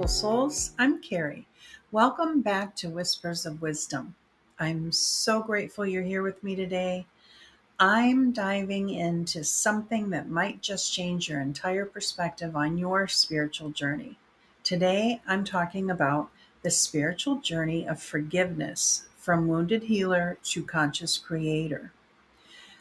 beautiful souls. I'm Kari. Welcome back to Whispers of Wisdom. I'm so grateful you're here with me today. I'm diving into something that might just change your entire perspective on your spiritual journey. Today, I'm talking about the spiritual journey of forgiveness from wounded healer to conscious creator.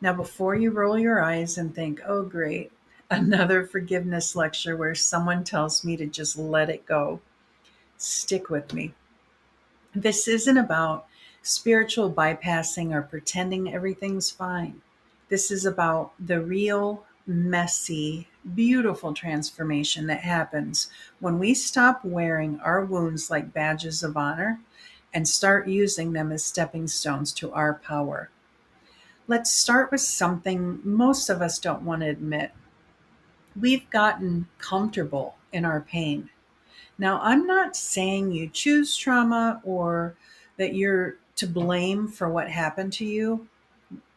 Now, before you roll your eyes and think, oh, great, another forgiveness lecture where someone tells me to just let it go, stick with me. This isn't about spiritual bypassing or pretending everything's fine. This is about the real, messy, beautiful transformation that happens when we stop wearing our wounds like badges of honor and start using them as stepping stones to our power. Let's start with something most of us don't want to admit. We've gotten comfortable in our pain. Now, I'm not saying you choose trauma or that you're to blame for what happened to you.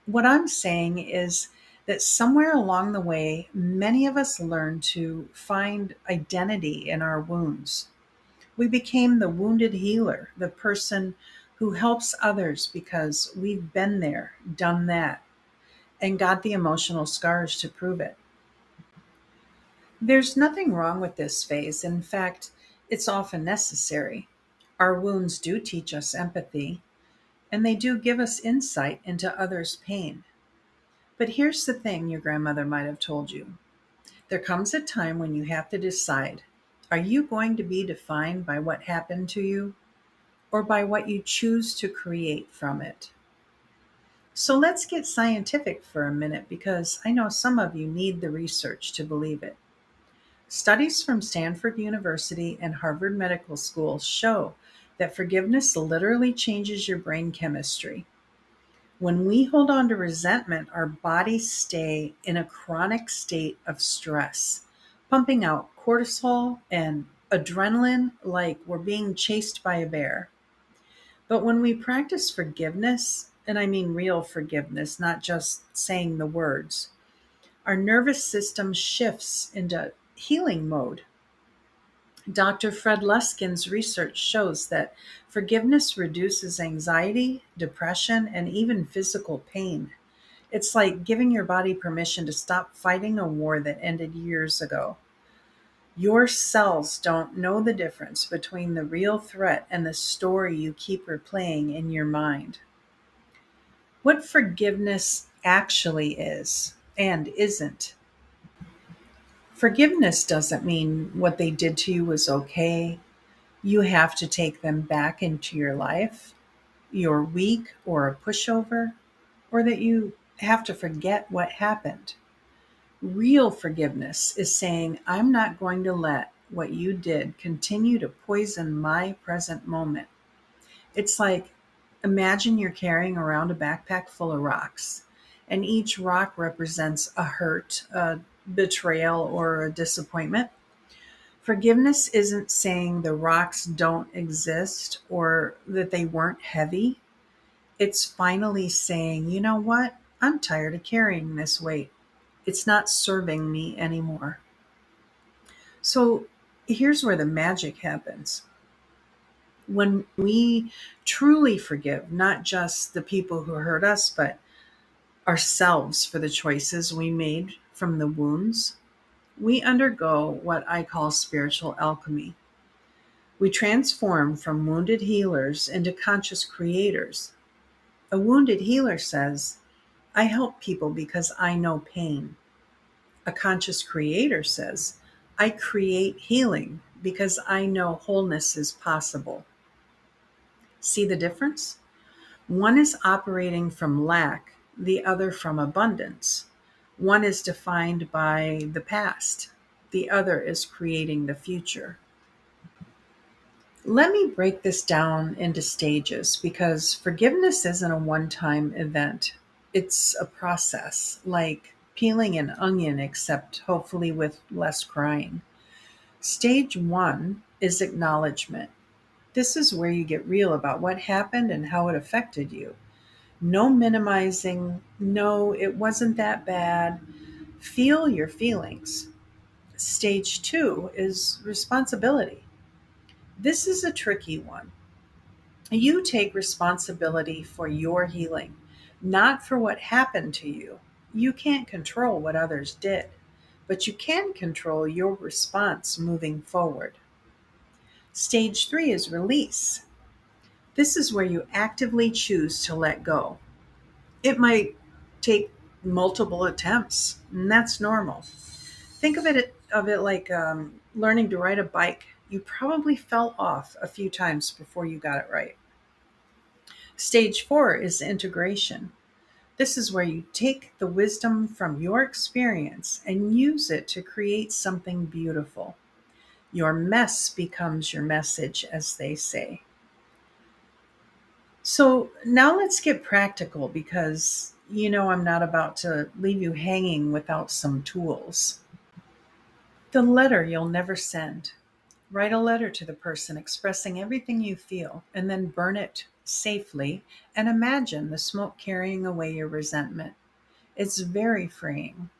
What I'm saying is that somewhere along the way, many of us learned to find identity in our wounds. We became the wounded healer, the person who helps others because we've been there, done that, and got the emotional scars to prove it. There's nothing wrong with this phase. In fact, it's often necessary. Our wounds do teach us empathy, and they do give us insight into others' pain. But here's the thing your grandmother might have told you. There comes a time when you have to decide, are you going to be defined by what happened to you or by what you choose to create from it? So let's get scientific for a minute because I know some of you need the research to believe it. Studies from Stanford University and Harvard Medical School show that forgiveness literally changes your brain chemistry. When we hold on to resentment, our bodies stay in a chronic state of stress, pumping out cortisol and adrenaline like we're being chased by a bear. But when we practice forgiveness, and I mean real forgiveness, not just saying the words, our nervous system shifts into healing mode. Dr. Fred Luskin's research shows that forgiveness reduces anxiety, depression, and even physical pain. It's like giving your body permission to stop fighting a war that ended years ago. Your cells don't know the difference between the real threat and the story you keep replaying in your mind. What forgiveness actually is and isn't. Forgiveness doesn't mean what they did to you was okay. You have to take them back into your life. You're weak or a pushover, or that you have to forget what happened. Real forgiveness is saying, I'm not going to let what you did continue to poison my present moment. It's like, imagine you're carrying around a backpack full of rocks, and each rock represents a hurt, a betrayal, or a disappointment. Forgiveness isn't saying the rocks don't exist or that they weren't heavy. It's finally saying, you know what? I'm tired of carrying this weight. It's not serving me anymore. So here's where the magic happens. When we truly forgive, not just the people who hurt us, but ourselves for the choices we made from the wounds, we undergo what I call spiritual alchemy. We transform from wounded healers into conscious creators. A wounded healer says, I help people because I know pain. A conscious creator says, I create healing because I know wholeness is possible. See the difference? One is operating from lack, the other from abundance. One is defined by the past, the other is creating the future. Let me break this down into stages because forgiveness isn't a one time event. It's a process, like peeling an onion, except hopefully with less crying. Stage one is acknowledgement. This is where you get real about what happened and how it affected you. No minimizing, no, it wasn't that bad. Feel your feelings. Stage two is responsibility. This is a tricky one. You take responsibility for your healing, not for what happened to you. You can't control what others did, but you can control your response moving forward. Stage 3 is release. This is where you actively choose to let go. It might take multiple attempts, and that's normal. Think of it like learning to ride a bike. You probably fell off a few times before you got it right. Stage 4 is integration. This is where you take the wisdom from your experience and use it to create something beautiful. Your mess becomes your message, as they say. So now let's get practical because I'm not about to leave you hanging without some tools. The letter you'll never send. Write a letter to the person expressing everything you feel and then burn it safely and imagine the smoke carrying away your resentment. It's very freeing.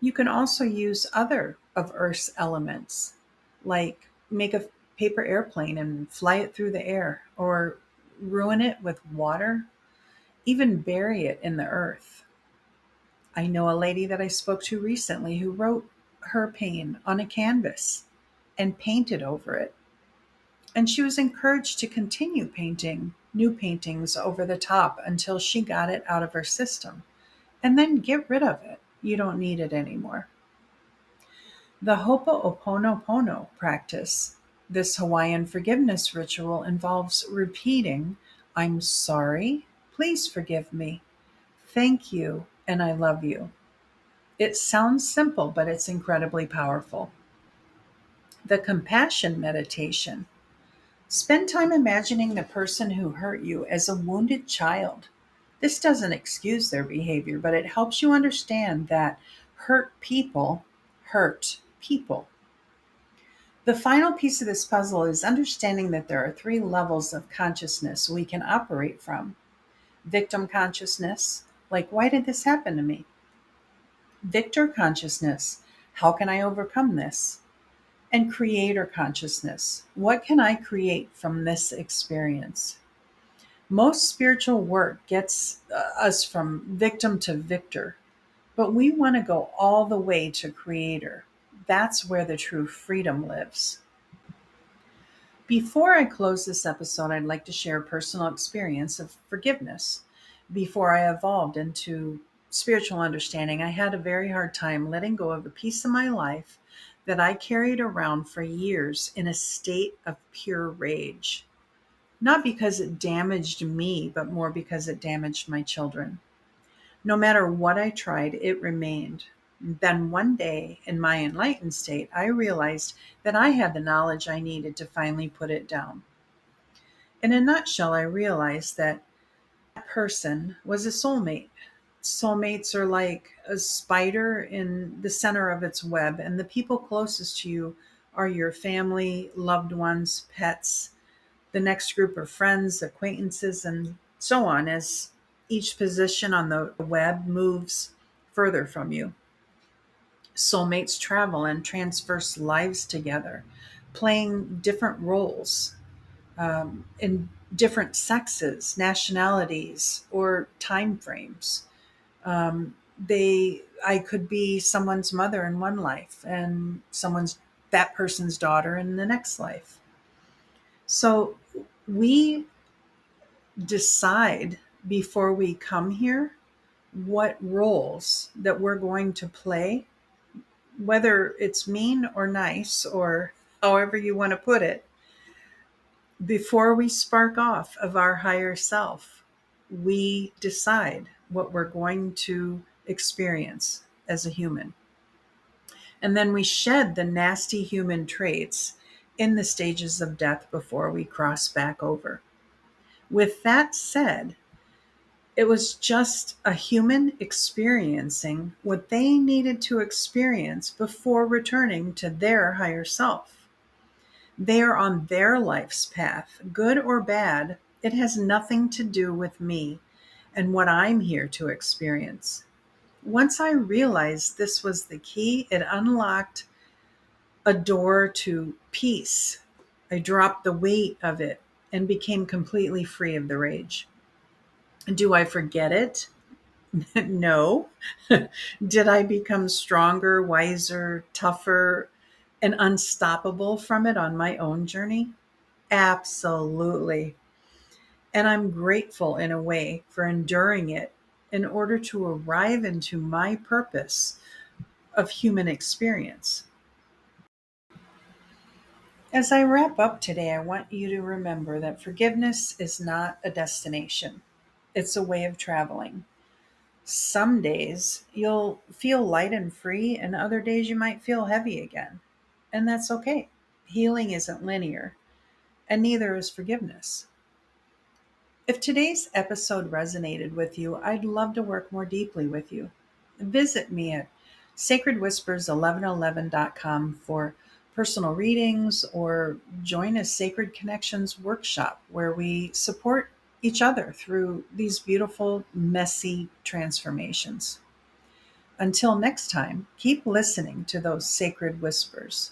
You can also use other of Earth's elements, like make a paper airplane and fly it through the air, or ruin it with water, even bury it in the earth. I know a lady that I spoke to recently who wrote her pain on a canvas and painted over it. And she was encouraged to continue painting new paintings over the top until she got it out of her system. And then get rid of it. You don't need it anymore. The Ho'oponopono practice, this Hawaiian forgiveness ritual, involves repeating, "I'm sorry, please forgive me, thank you, and I love you." It sounds simple, but it's incredibly powerful. The compassion meditation. Spend time imagining the person who hurt you as a wounded child. This doesn't excuse their behavior, but it helps you understand that hurt people hurt people. The final piece of this puzzle is understanding that there are 3 levels of consciousness we can operate from: victim consciousness, like, why did this happen to me? Victor consciousness, how can I overcome this? And creator consciousness, what can I create from this experience? Most spiritual work gets us from victim to victor, but we want to go all the way to creator. That's where the true freedom lives. Before I close this episode, I'd like to share a personal experience of forgiveness. Before I evolved into spiritual understanding, I had a very hard time letting go of a piece of my life that I carried around for years in a state of pure rage. Not because it damaged me, but more because it damaged my children. No matter what I tried, it remained. Then one day, in my enlightened state, I realized that I had the knowledge I needed to finally put it down. In a nutshell, I realized that person was a soulmate. Soulmates are like a spider in the center of its web, and the people closest to you are your family, loved ones, pets, the next group of friends, acquaintances, and so on as each position on the web moves further from you. Soulmates travel and transverse lives together, playing different roles in different sexes, nationalities, or time frames. I could be someone's mother in one life and that person's daughter in the next life. So we decide before we come here what roles that we're going to play, whether it's mean or nice or however you want to put it, before we spark off of our higher self. We decide what we're going to experience as a human. And then we shed the nasty human traits in the stages of death before we cross back over. With that said, it was just a human experiencing what they needed to experience before returning to their higher self. They are on their life's path, good or bad. It has nothing to do with me and what I'm here to experience. Once I realized this was the key, it unlocked a door to peace, I dropped the weight of it and became completely free of the rage. Do I forget it? No. Did I become stronger, wiser, tougher, and unstoppable from it on my own journey? Absolutely. And I'm grateful in a way for enduring it in order to arrive into my purpose of human experience. As I wrap up today, I want you to remember that forgiveness is not a destination, it's a way of traveling. Some days you'll feel light and free, and other days you might feel heavy again. And that's okay. Healing isn't linear, and neither is forgiveness. If today's episode resonated with you, I'd love to work more deeply with you. Visit me at sacredwhispers1111.com for personal readings or join a Sacred Connections workshop where we support each other through these beautiful, messy transformations. Until next time, keep listening to those sacred whispers.